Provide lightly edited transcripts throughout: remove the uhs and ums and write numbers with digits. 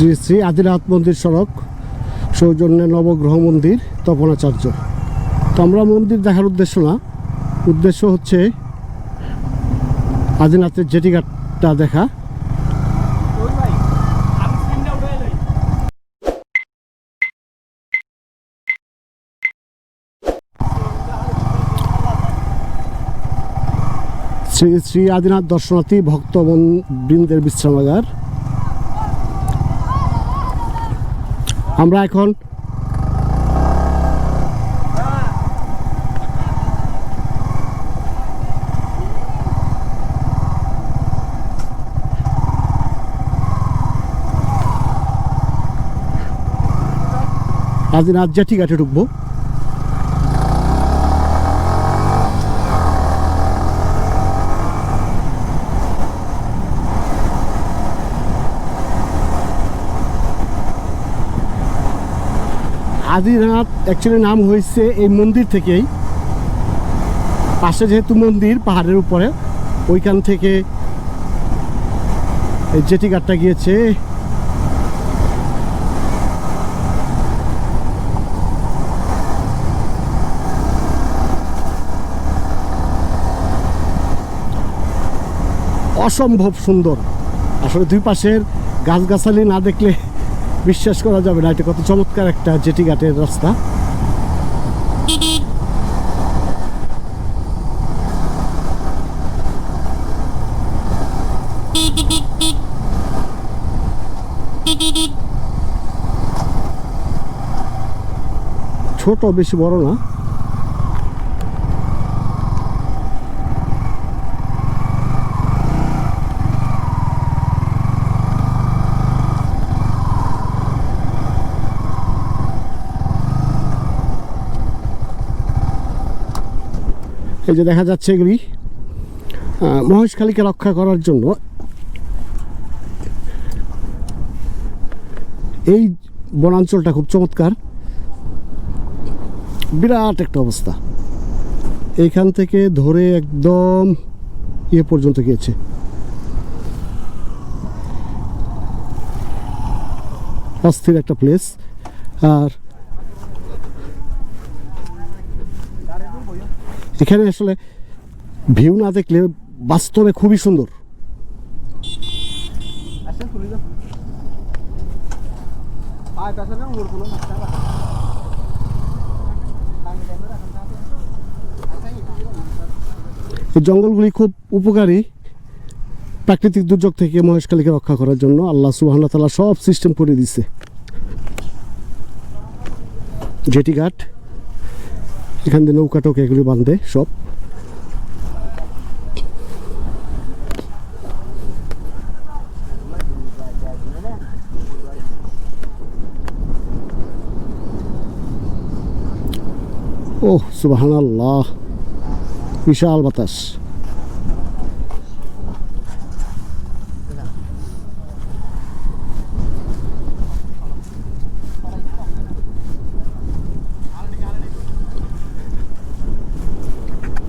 শ্রী শ্রী আদিনাথ মন্দির সড়ক, সৌজন্যে নবগ্রহ মন্দির, তপনাচার্য। তো আমরা মন্দির দেখার উদ্দেশ্য না, উদ্দেশ্য হচ্ছে আদিনাথের জেটিঘাটটা দেখা। শ্রী শ্রী আদিনাথ দর্শনার্থী ভক্তবৃন্দের বিশ্রামাগার। আমরা এখন আদিনাথ জেটিঘাটে ঢুকবো। আদিনাথ অ্যাকচুয়ালি নাম হয়েছে এই মন্দির থেকেই, পাশে যেহেতু মন্দির পাহাড়ের উপরে, ওইখান থেকে এই জেটিঘাটটা গিয়েছে। অসম্ভব সুন্দর আসলে, দুই পাশের গাছগাছালি না দেখলে বিশ্বাস করা যাবে না এটা কত চমৎকার একটা জেটিঘাটের রাস্তা। ছোট, বেশি বড় না। এই যে দেখা যাচ্ছে এগুলি মহেশখালীকে রক্ষা করার জন্য এই বনাঞ্চলটা খুব চমৎকার, বিরাট একটা অবস্থা। এইখান থেকে ধরে একদম ইয়ে পর্যন্ত গিয়েছে। অস্থির একটা প্লেস। আর এখানে আসলে ভিউ না দেখলে বাস্তবে খুবই সুন্দর। এই জঙ্গলগুলি খুব উপকারী প্রাকৃতিক দুর্যোগ থেকে মহেশখালীকে রক্ষা করার জন্য। আল্লাহ সুবহানাহু ওয়া তাআলা সব সিস্টেম করে দিছে। জেটিঘাট, এখান দিয়ে নৌকা টোকা এগুলি বাঁধে সব। ওহ সুবহানাল্লাহ, বিশাল বাতাস।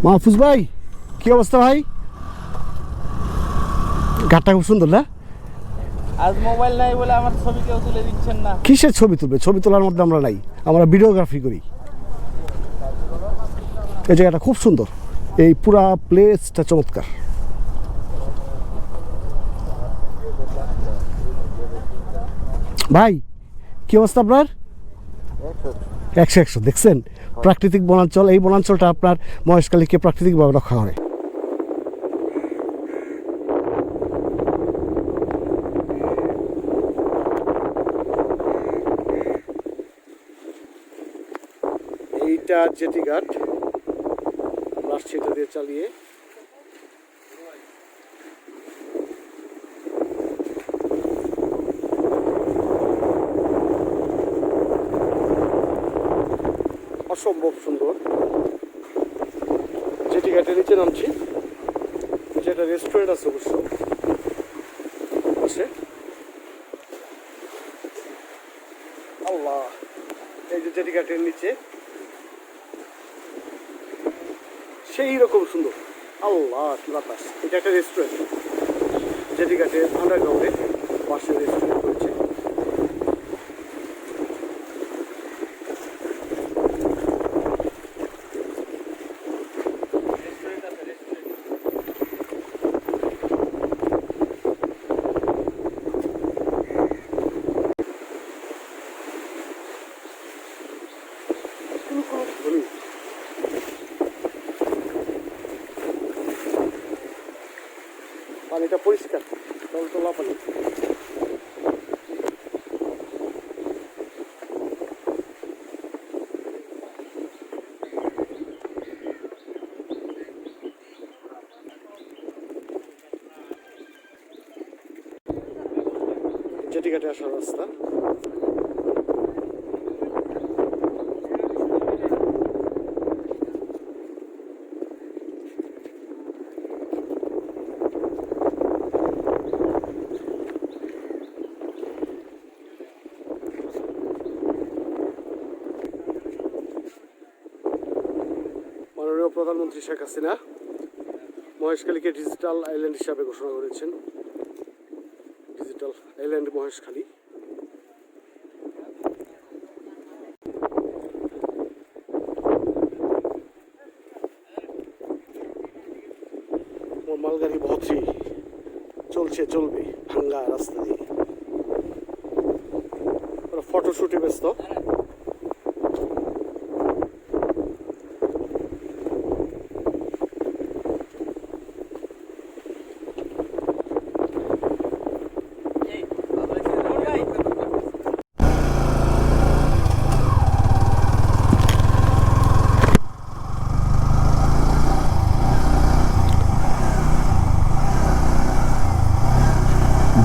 মাহফুজ ভাই, কি অবস্থা ভাই? ঘাটটা খুব সুন্দর না? আজ মোবাইল নাই বলে আমার ছবি কেউ তুলে দিচ্ছেন না। কিসের ছবি তুলবে? ছবি তোলার মধ্যে আমরা নাই, আমরা ভিডিওগ্রাফি করি। এই জায়গাটা খুব সুন্দর, এই পুরা প্লেসটা চমৎকার। ভাই কি অবস্থা আপনার? 100 দেখছেন? প্রাকৃতিক বনাঞ্চল, এই বনাঞ্চলটা আপনার মহেশখালীকে প্রাকৃতিকভাবে রক্ষা করে। এইটা জেটিঘাট, রাজশাহীটা দিয়ে চালিয়ে অসম্ভব সুন্দর। জেটিঘাটের নিচে নামছি, যেটা রেস্টুরেন্ট আছে অবশ্য পাশে। আল্লাহ, এই যে জেটিঘাটের নিচে সেই রকম সুন্দর। আল্লাহ কি বাতাস! এটা একটা রেস্টুরেন্ট, জেটিঘাটের আন্ডারগ্রাউন্ডে পাশে রেস্টুরেন্ট রয়েছে। পানিটা পরিষ্কার, টলটলা পানি। জেটিঘাটে আসার রাস্তা। মাননীয় প্রধানমন্ত্রী শেখ হাসিনা মহেশখালীকে ডিজিটাল আইল্যান্ড হিসাবে ঘোষণা করেছেন। Digital island Maheshkhali. মালগাড়ি বহত্রী চলবে ভাঙ্গা রাস্তা দিয়ে। ওরা ফটোশুটে ব্যস্ত।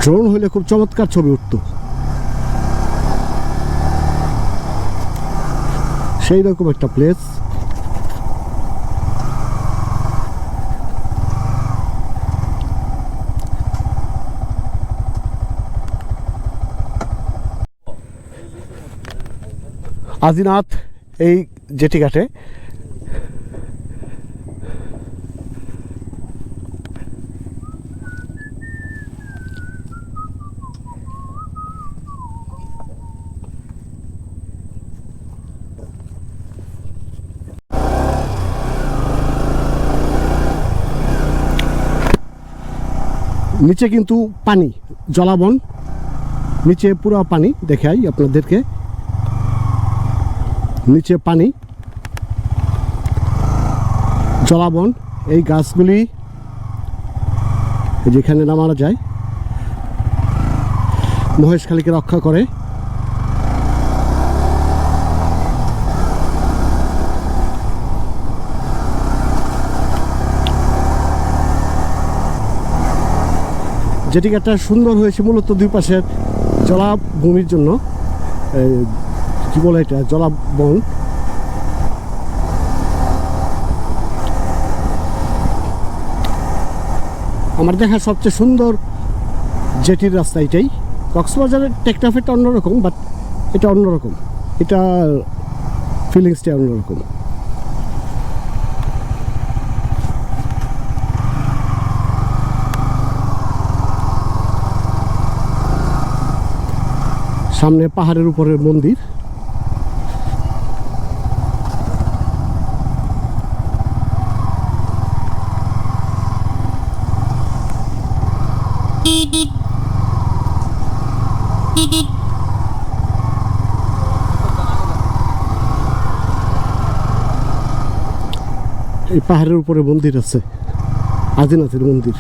ড্রোন হলে খুব চমৎকার ছবি উঠতো, সেই রকম একটা প্লেস। আদিনাথ এই জেটিঘাটে নিচে কিন্তু পানি, জলাবন, নিচে পুরো পানি। দেখাই আপনাদেরকে, নিচে পানি, জলাবন। এই গাছগুলি যেখানে নামানো যায় মহেশখালীকে রক্ষা করে। জেটিঘাটটা সুন্দর হয়েছে মূলত দুই পাশের জলাভূমির জন্য। কি বলে এটা, জলাবন। আমার দেখা সবচেয়ে সুন্দর জেটির রাস্তা এটাই। কক্সবাজারের টেকনাফেরটা অন্যরকম, বাট এটা অন্যরকম, এটা ফিলিংসটা অন্যরকম। সামনে পাহাড়ের উপরের মন্দির। এই পাহাড়ের উপরে মন্দির আছে, আদিনাথের মন্দির।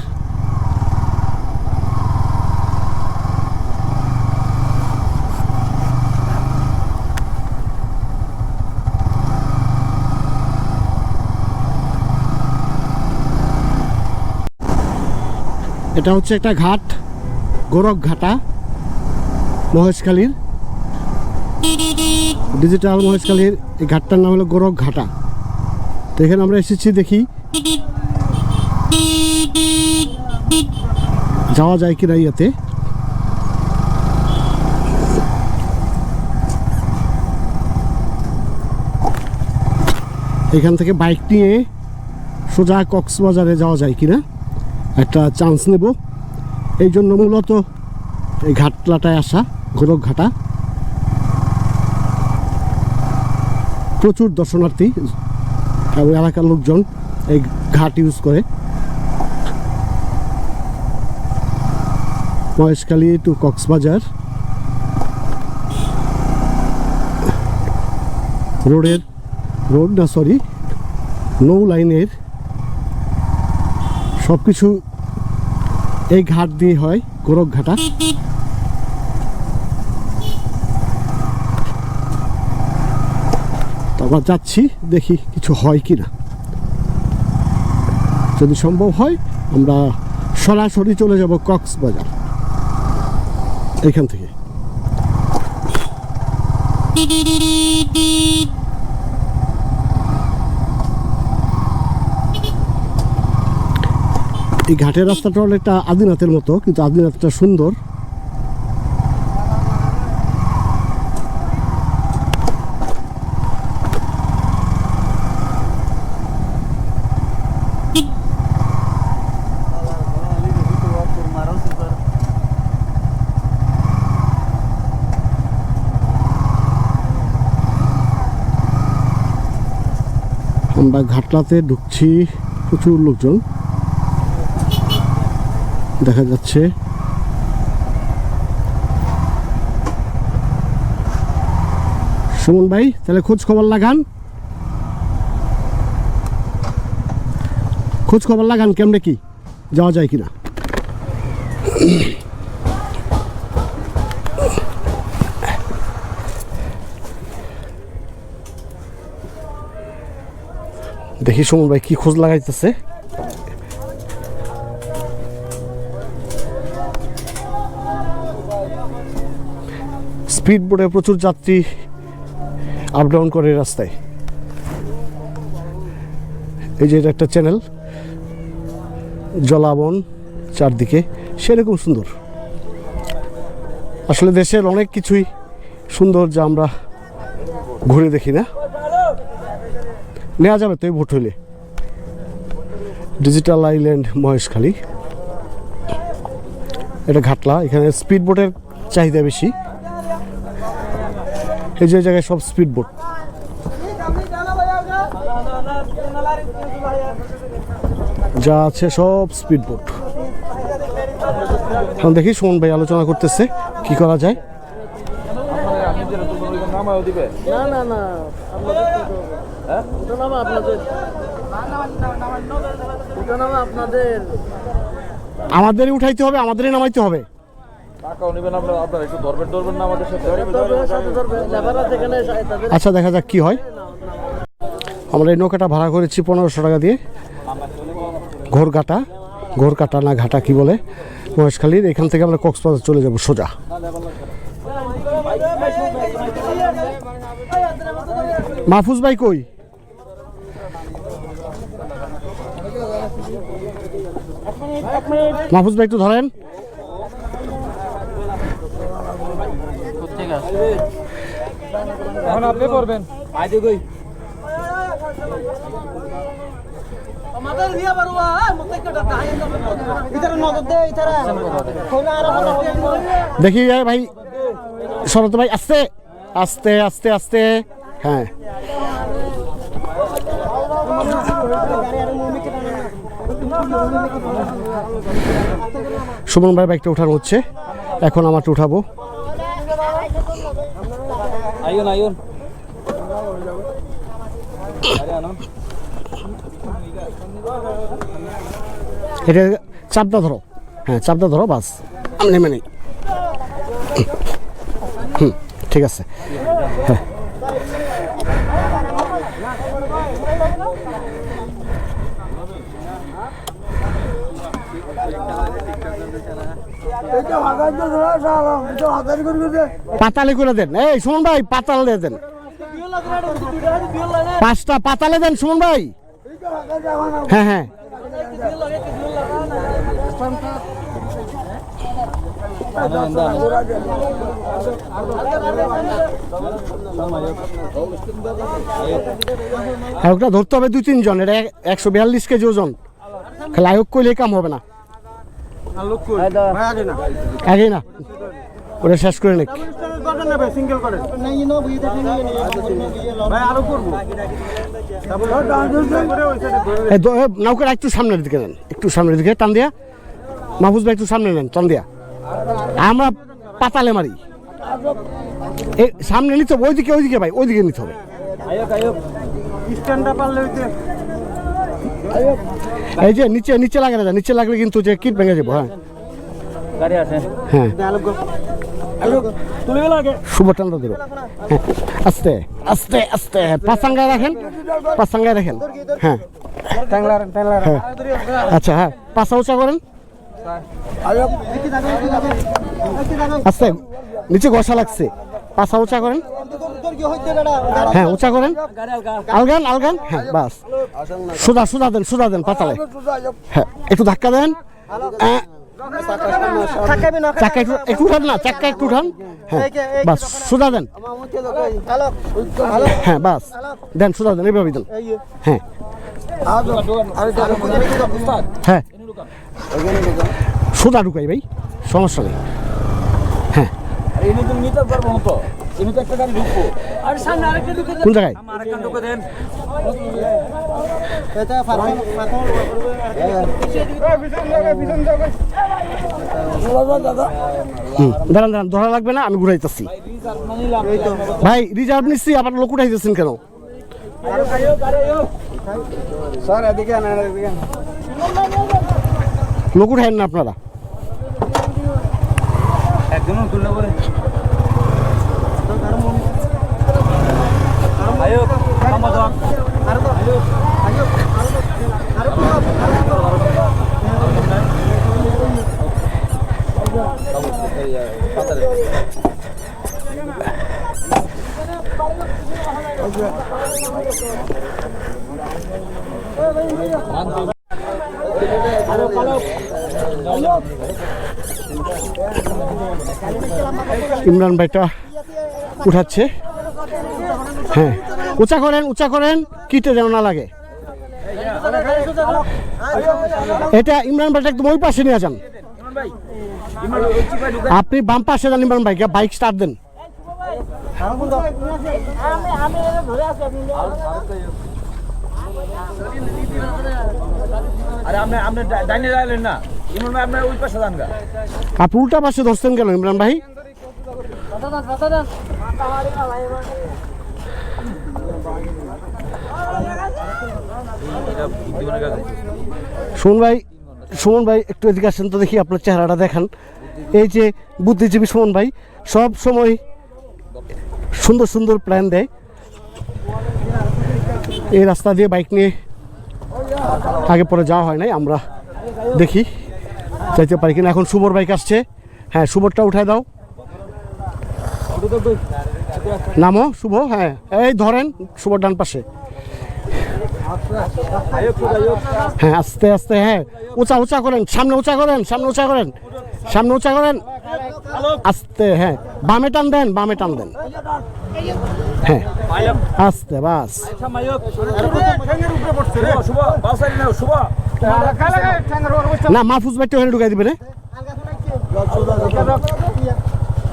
এটা হচ্ছে একটা ঘাট, গোরখ ঘাটা মহেশখালীর। ডিজিটাল মহেশখালীর এই ঘাটটার নাম হলো গোরখ ঘাটা। তো এখানে আমরা এসেছি, দেখি যাওয়া যায় কিনা ইয়াতে। এখান থেকে বাইক নিয়ে সোজা কক্সবাজারে যাওয়া যায় কিনা একটা চান্স নেব। এই জন্য মূলত এই ঘাটলাটায় আসা, গোরখ ঘাটা। প্রচুর দর্শনার্থী এবং এলাকার লোকজন এই ঘাট ইউজ করে। মহেশখালী টু কক্সবাজার নৌ লাইনের সব কিছু এই ঘাট দিয়ে হয় গোরখঘাটা। তো আমরা যাচ্ছি, দেখি কিছু হয় কি না। যদি সম্ভব হয় আমরা সরাসরি চলে যাব কক্সবাজার এইখান থেকে। এই ঘাটের রাস্তাটা অনেকটা আদিনাথের মতো, কিন্তু আদিনাথটা সুন্দর। আমরা ঘাটলাতে ঢুকছি, প্রচুর লোকজন দেখা যাচ্ছে। সুমন ভাই তাহলে খোঁজ খবর লাগান, খোঁজ খবর লাগান কেমনে কি যাওয়া যায় কিনা। দেখি সুমন ভাই কি খোঁজ লাগাইতেছে। স্পিড বোটে প্রচুর যাত্রী আপ ডাউন করে রাস্তায়। এই যে এটা একটা চ্যানেল, জলাবন চারদিকে, সেরকম সুন্দর। আসলে দেশের অনেক কিছুই সুন্দর যা আমরা ঘুরে দেখি না। নেওয়া যাবে তো এই বোট হইলে। ডিজিটাল আইল্যান্ড মহেশখালী, এটা ঘাটলা। এখানে স্পিড বোটের চাহিদা বেশি। এই যে জায়গায় সব স্পিড বোট। যা আছে সব স্পিড বোট। এখন দেখি সুমন ভাই আলোচনা করতেছে কি করা যায়। আমাদেরই উঠাইতে হবে, আমাদেরই নামাইতে হবে। আচ্ছা দেখা যাক কি হয়। আমরা এই নৌকাটা ভাড়া করেছি 1500 টাকা দিয়ে। ঘোরকাটা না ঘাটা কি বলে, মহেশখালীর। এখান থেকে আমরা কক্সবাজার চলে যাব সোজা। মাহফুজ ভাই কই? মাহফুজ ভাই একটু ধরেন। এখন আপনি করবেন। দেখি ভাই শরৎ ভাই, আস্তে আস্তে আস্তে আস্তে। হ্যাঁ সুমন ভাই বাইকটা উঠানো হচ্ছে, এখন আমারটা উঠাবো। এটা চাপটা ধরো, হ্যাঁ চাপটা ধরো, বাস আমি নেমে নেই। ঠিক আছে। হ্যাঁ পাতালে করে দেন। এই সুমন ভাই পাতালে দেন, 5টা পাতালে দেন সুমন ভাই। হ্যাঁ হ্যাঁ ওটা ধরতে হবে 2-3 জন। এটা 142 কেজি ওজন। খালি আয়োগ করলে কাম হবে না। আগে না ওটা শেষ করে নাকি নৌকাটা একটু সামনের দিকে নেন, একটু সামনের দিকে টান দিয়া। মাহফুজ ভাই একটু সামনে নেন, টান দিয়া। আমরা পাতালে মারি, সামনে নিতে হবে। ওইদিকে ওইদিকে ভাই, ওইদিকে নিতে হবে। এই যে নিচে নিচে লাগে না, নিচে লাগলে কিন্তু যে কিট ভেঙে যাবো। হ্যাঁ গাড়ি আছে হ্যাঁ তুলে গেল আগে শুভ টানটা দেবো হ্যাঁ আস্তে আস্তে আস্তে পাঁচাঙ্গায় রাখেন পাঁচাঙ্গায় রাখেন হ্যাঁ হ্যাঁ আচ্ছা হ্যাঁ পাশা উঁচা করেন আস্তে নিচে ঘষা লাগছে পাশা উঁচা করেন হ্যাঁ উঁচা করেন আলগান আলগান হ্যাঁ বাস সোজা দেন পাতালে হ্যাঁ একটু ধাক্কা দেন চাক্কা একটু উঠান না চাক্কা একটু উঠান হ্যাঁ বাস সোজা দেন হ্যাঁ বাস দেন সোজা দেন এইভাবে দেন হ্যাঁ হ্যাঁ সোজা ঢুকাই ভাই সমস্যা নেই হ্যাঁ কোন জায়গায় দাঁড়ান দাঁড়ান ধরা লাগবে না আমি ঘুরাইতেছি ভাই রিজার্ভ নিচ্ছি আবার লোক উঠাইতেছেন কেন লোক উঠাইন না আপনারা একদম তুলনা করে আয়ো আমাদের ইমরান ভাইটা উঠাচ্ছে হ্যাঁ উঁচা করেন কিটে যেন না লাগে এটা ইমরান ভাইটা একদম ওই পাশে নিয়ে যান আপনি বাম পাশে যান ইমরান ভাইকে বাইক স্টার্ট দেন আপনি উল্টা পাশে ধরছেন কেন ইমরান ভাই সুমন ভাই একটু এদিকে আসেন তো দেখি আপনার চেহারাটা দেখান এই যে বুদ্ধিজীবী সুমন ভাই সব সময় সুন্দর সুন্দর প্ল্যান দেয় এই রাস্তা দিয়ে বাইক নিয়ে আগে পরে যাওয়া হয় নাই আমরা দেখি যাইতে পারি কিনা এখন শুভর বাইক আসছে হ্যাঁ শুভরটা উঠায় দাও নামো শুভ হ্যাঁ এই ধরেন শুভর ডান পাশে হ্যাঁ আস্তে আস্তে হ্যাঁ উঁচা করেন সামনে উঁচা করেন আস্তে হ্যাঁ বামে টান দেন হ্যাঁ আস্তে বাস না মাহফুজ ভাইটা ওখানে ঢুকাই দিবে রে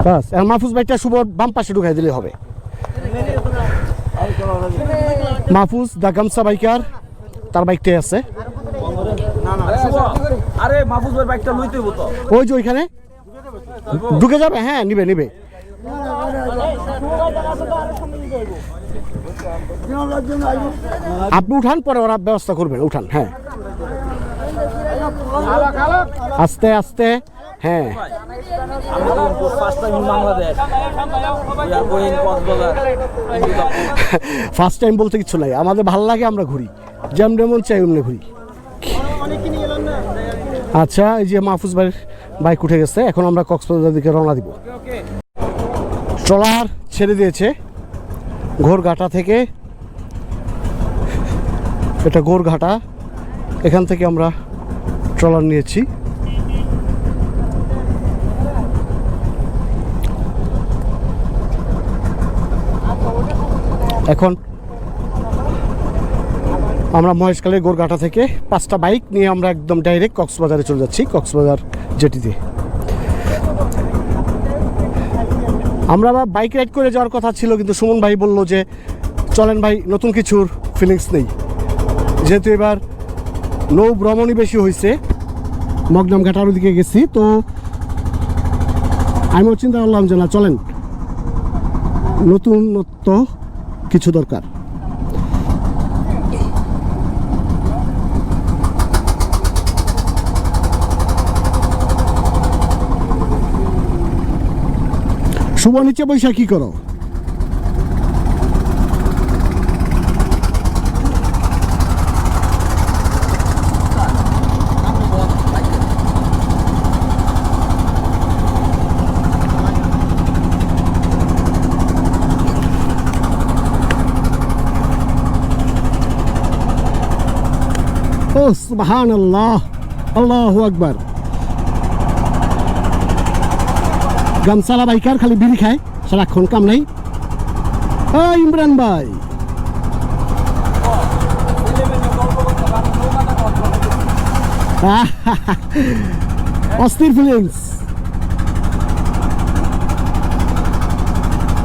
বাস মাহফুজ ভাইটা শুভ বাম পাশে ঢুকাই দিলে হবে মাহফুজ দা গামসা বাইকার তার বাইকটাই আছে আরে মাহফুজ ভাই বাইকটা লইতে হইব তো ওই যে ওইখানে ঢুকে যাবে হ্যাঁ নিবে আপনি উঠান পরে ওরা ব্যবস্থা করবেন উঠান হ্যাঁ আস্তে আস্তে হ্যাঁ ফার্স্ট টাইম বলতে কিছু নাই আমাদের ভালো লাগে আমরা ঘুরি যেমন চাই অমনি ঘুরি আচ্ছা এই যে মাহফুজ ভাইয়ের বাইক উঠে গেছে এখন আমরা কক্সবাজার দিকে রওনা দিব ট্রলার ছেড়ে দিয়েছে ঘোরঘাটা থেকে এটা ঘোরঘাটা এখান থেকে আমরা ট্রলার নিয়েছি এখন আমরা মহেশখালীর গোরঘাটা থেকে 5টা বাইক নিয়ে আমরা একদম ডাইরেক্ট কক্সবাজারে চলে যাচ্ছি কক্সবাজার জেটিতে আমরা বাইক রাইড করে যাওয়ার কথা ছিল কিন্তু সুমন ভাই বলল যে চলেন ভাই নতুন কিছুর ফিলিংস নেই যেহেতু এবার নৌ ভ্রমণই বেশি হয়েছে মগনাম ঘাটার ওদিকে গেছি তো আমিও চিন্তা করলাম যে না চলেন নতুনত্ব কিছু দরকার শুভ নিচে বৈশা কি করো? ও সুবহানাল্লাহ, আল্লাহু আকবার। গামসালা বাইকার খালি বিড়ি খায়, সারাক্ষণ কাম নাই। ইমরান ভাই, অস্থির ফিলিংস।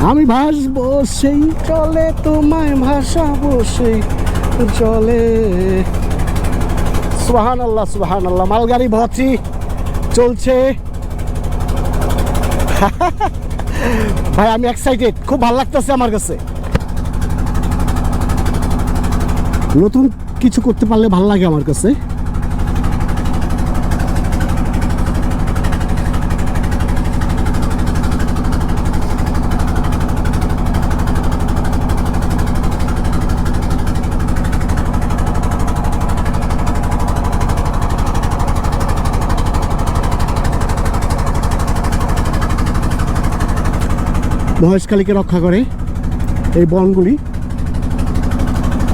আমি ভাসবো সেই চলে, তোমায় ভাসাবো সেই চলে। সুবহানাল্লাহ সুবহানাল্লাহ। মালগাড়ি ভর্তি চলছে। ভাই আমি এক্সাইটেড, খুব ভালো লাগতেছে আমার কাছে। নতুন কিছু করতে পারলে ভালো লাগে আমার কাছে। মহেশখালীকে রক্ষা করে এই বনগুলি।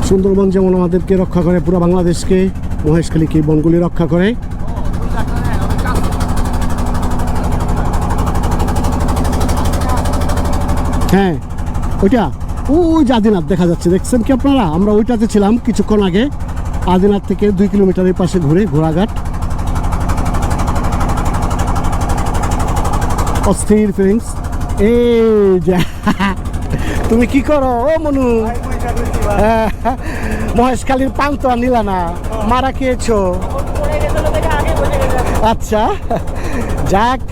সুন্দরবন যেমন আমাদেরকে রক্ষা করে, পুরো বাংলাদেশকে মহেশখালীকে এই বনগুলি রক্ষা করে। হ্যাঁ ওইটা, ওই যে আদিনাথ দেখা যাচ্ছে, দেখছেন কি আপনারা? আমরা ওইটাতে ছিলাম কিছুক্ষণ আগে। আদিনাথ থেকে 2 কিলোমিটারের পাশে ঘুরে ঘোড়াঘাট। অস্থির ফিলিংস। এই যে তুমি কি করো ও মনু? মহেশখালীর পান তো আর নিলা না, মারা খেয়েছো? আচ্ছা যাক,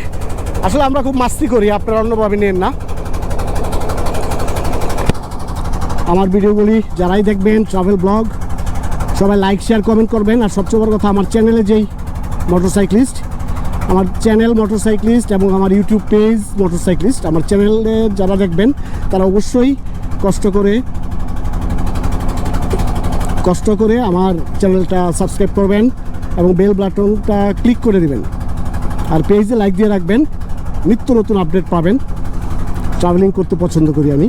আসলে আমরা খুব মাস্তি করি, আপনারা অন্যভাবে নেন না। আমার ভিডিওগুলি যারাই দেখবেন, ট্রাভেল ব্লগ, সবাই লাইক শেয়ার কমেন্ট করবেন। আর সবচেয়ে বড় কথা, আমার চ্যানেলে যেই মোটরসাইক্লিস্ট, আমার চ্যানেল মোটরসাইক্লিস্ট এবং আমার ইউটিউব পেজ মোটরসাইক্লিস্ট, আমার চ্যানেলে যারা দেখবেন তারা অবশ্যই কষ্ট করে আমার চ্যানেলটা সাবস্ক্রাইব করবেন এবং বেল বাটনটা ক্লিক করে দিবেন। আর পেজে লাইক দিয়ে রাখবেন, নিত্য নতুন আপডেট পাবেন। ট্রাভেলিং করতে পছন্দ করি আমি।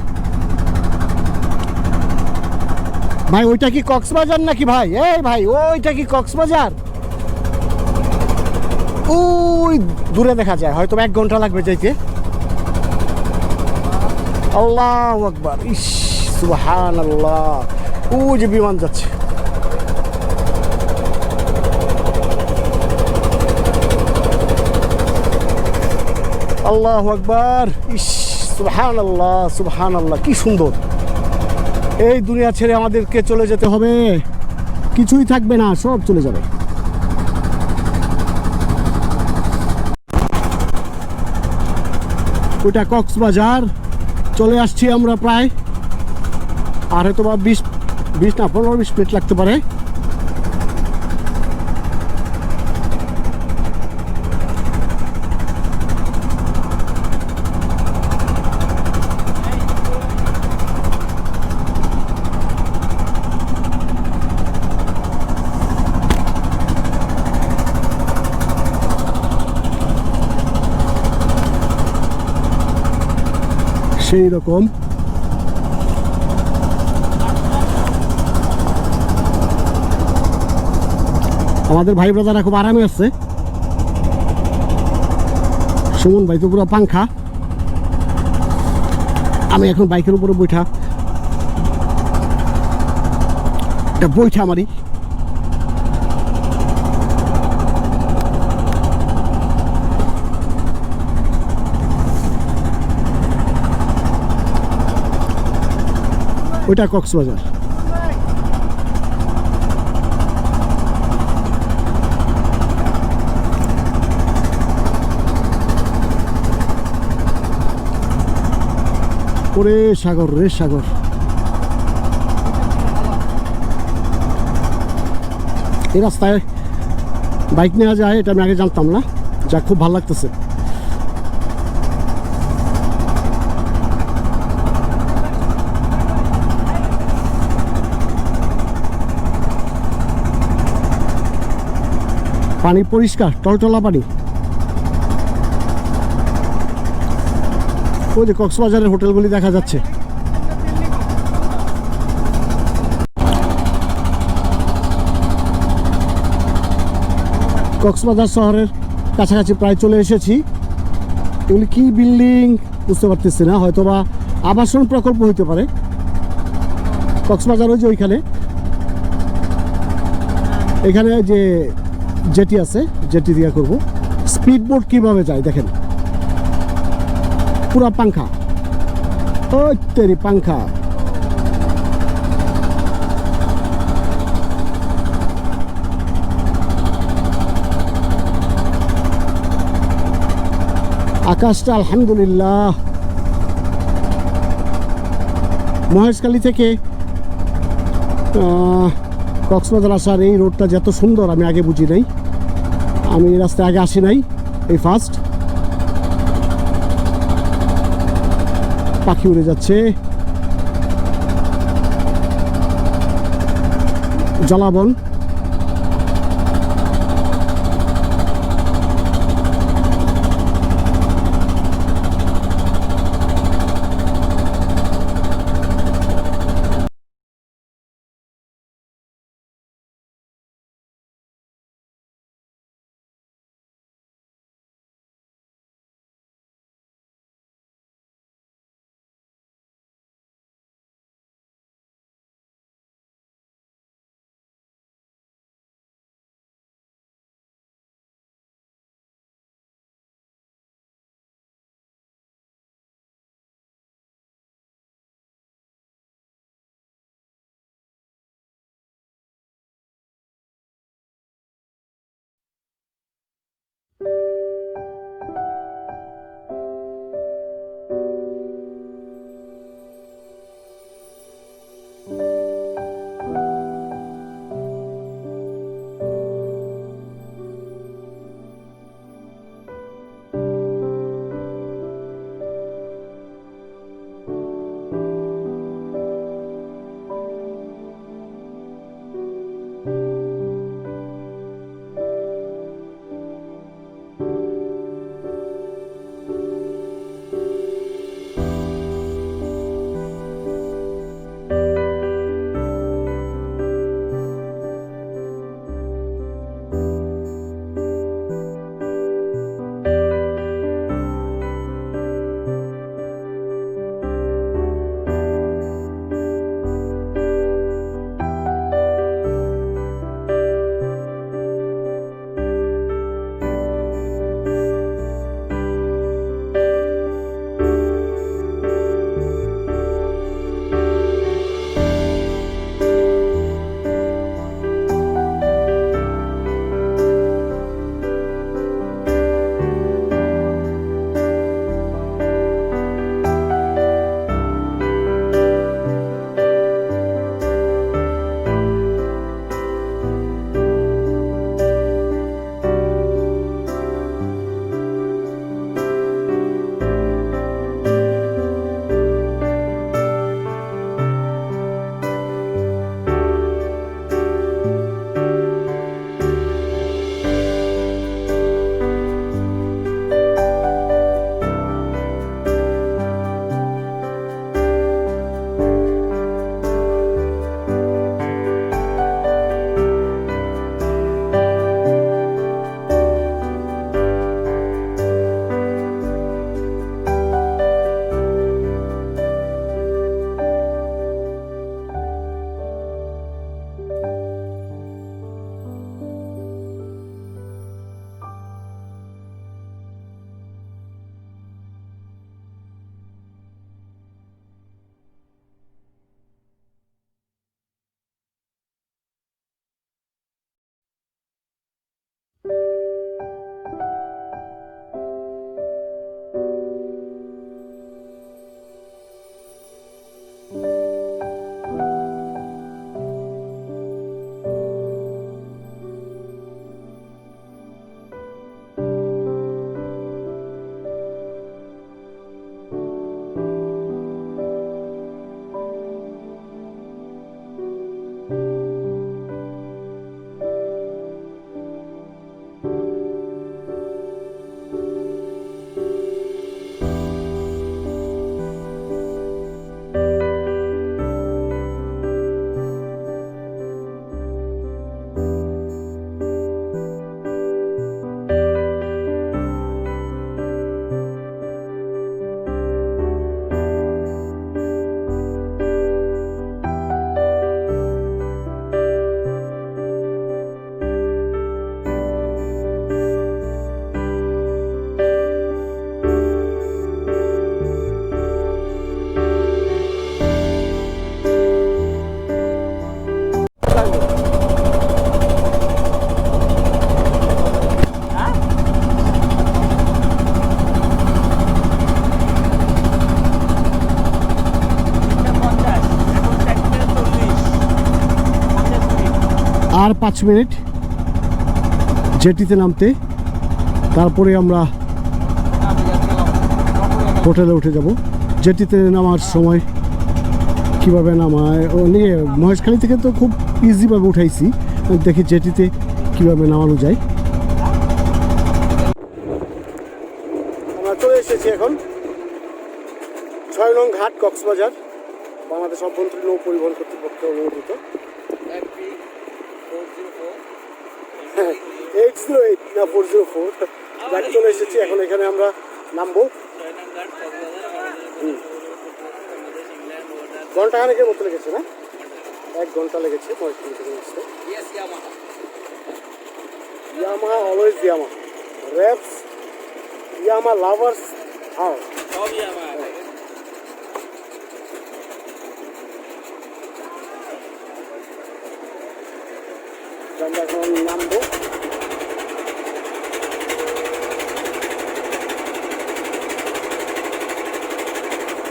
ভাই ওইটা কি কক্সবাজার নাকি ভাই? এই ভাই ওইটা কি কক্সবাজার? ওই দূরে দেখা যায়, হয়তো 1 ঘন্টা লাগবে যাইতে। আল্লাহু আকবার, ইস সুবহানাল্লাহ। ওই যে বিমান যাচ্ছে। আল্লাহু আকবার, ইস সুবহানাল্লাহ সুবহানাল্লাহ, কি সুন্দর। এই দুনিয়া ছেড়ে আমাদেরকে চলে যেতে হবে, কিছুই থাকবে না, সব চলে যাবে। ওইটা কক্সবাজার। চলে আসছি আমরা প্রায়, আর হয়তো বা 20 না 15-20 মিনিট লাগতে পারে। সেই রকম আমাদের ভাই ব্রাদাররা খুব আরামে আছে। সুমন ভাই তো পুরো পাংখা। আমি এখন বাইকের উপরে বৈঠা মারি। ওইটা কক্সবাজার। ওরে সাগর রে সাগর। এই রাস্তায় বাইক নেওয়া যায়, এটা আমি আগে জানতাম না। যা খুব ভালো লাগতেছে। পানি পরিষ্কার, টলটলা পানি। ওই যে কক্সবাজারের হোটেলগুলি দেখা যাচ্ছে। কক্সবাজার শহরের কাছাকাছি প্রায় চলে এসেছি। এগুলি কি বিল্ডিং বুঝতে পারতেছি না, হয়তোবা আবাসন প্রকল্প হইতে পারে। কক্সবাজার ওই যে ওইখানে, এখানে যে জেটি আছে, জেটি দিয়ে করব। স্পিড বোট কীভাবে যায় দেখেন, পুরা পাংখা, ওই তেরি পাংখা। আকাশটা আলহামদুলিল্লাহ। মহেশখালী থেকে কক্সবাজার আসার এই রোডটা যত সুন্দর আমি আগে বুঝি নাই, আমি এই রাস্তায় আগে আসি নাই, এই ফার্স্ট। পাখি উড়ে যাচ্ছে, জলাবন। মিনিট জেটিতে নামতে, তারপরে আমরা হোটেলে উঠে যাব। জেটিতে নামার সময় কীভাবে নামায় ও নিয়ে মহেশখালী থেকে তো খুব ইজিভাবে উঠাইছি, দেখি জেটিতে কীভাবে নামানো যায়। আমরা চলে এসেছি এখন 6 নং ঘাট, কক্সবাজার, বাংলাদেশ অভ্যন্তরীণ নৌ পরিবহন কর্তৃপক্ষ অনুমোদিত। 808 না 404 ঘাট চলে এসেছি এখন। এখানে আমরা নামবো। ঘন্টা খানেকের মতো লেগেছে না? 1 ঘন্টা লেগেছে মহেশখালী থেকে আসতে। Yamaha, always Yamaha, raps, Yamaha lovers, আর সব ইয়ামাহা। আমরা এখন নামবো।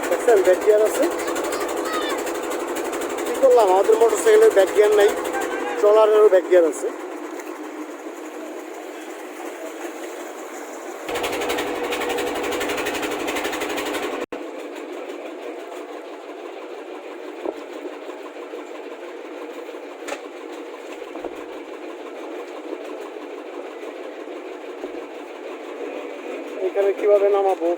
দেখছেন ব্যাক গিয়ার আছে। কি করলাম, আমাদের মোটর সাইকেলের ব্যাক গিয়ার নাই, ট্রলারেরও ব্যাক গিয়ার আছে। এখানে কিভাবে নামাবো?